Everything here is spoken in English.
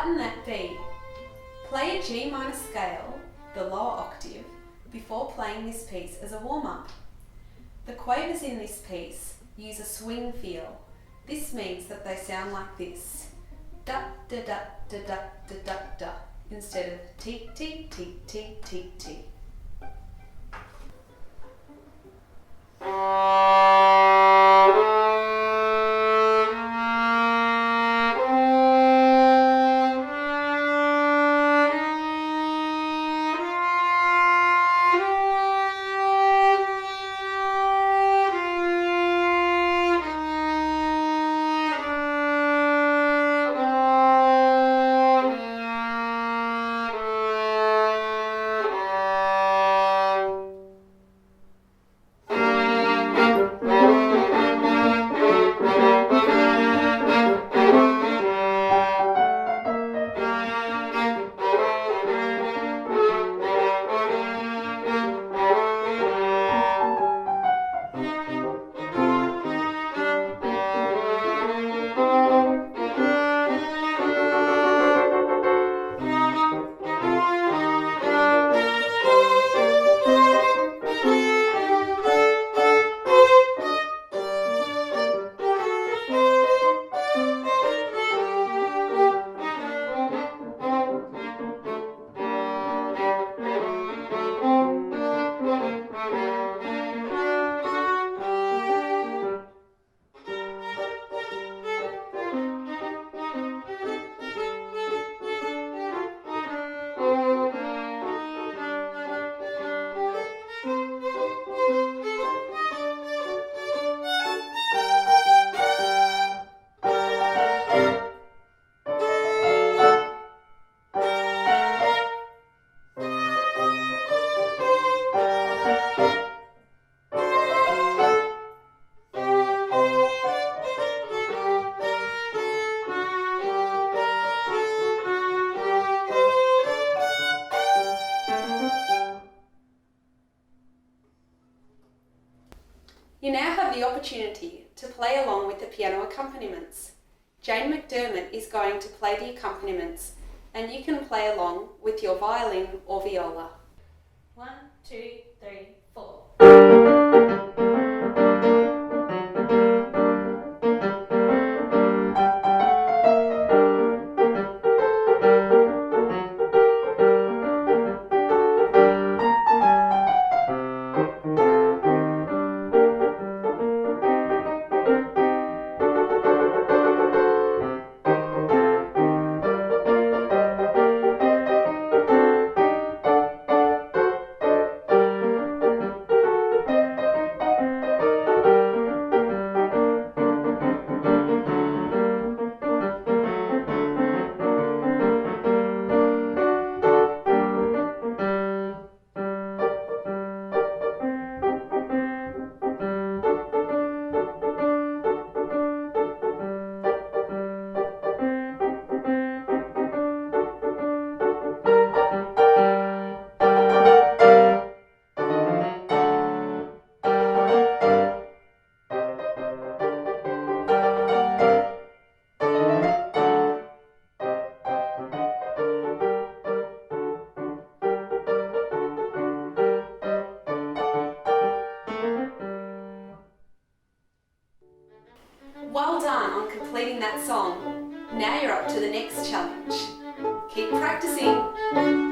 Flatten that D. Play a G minor scale, the lower octave, before playing this piece as a warm-up. The quavers in this piece use a swing feel. This means that they sound like this. Da da da da da da da da instead of ti ti ti ti ti ti. You now have the opportunity to play along with the piano accompaniments. Jane McDermott is going to play the accompaniments and you can play along with your violin or viola. 1, 2, 3, 4. Well done on completing that song. Now you're up to the next challenge. Keep practicing.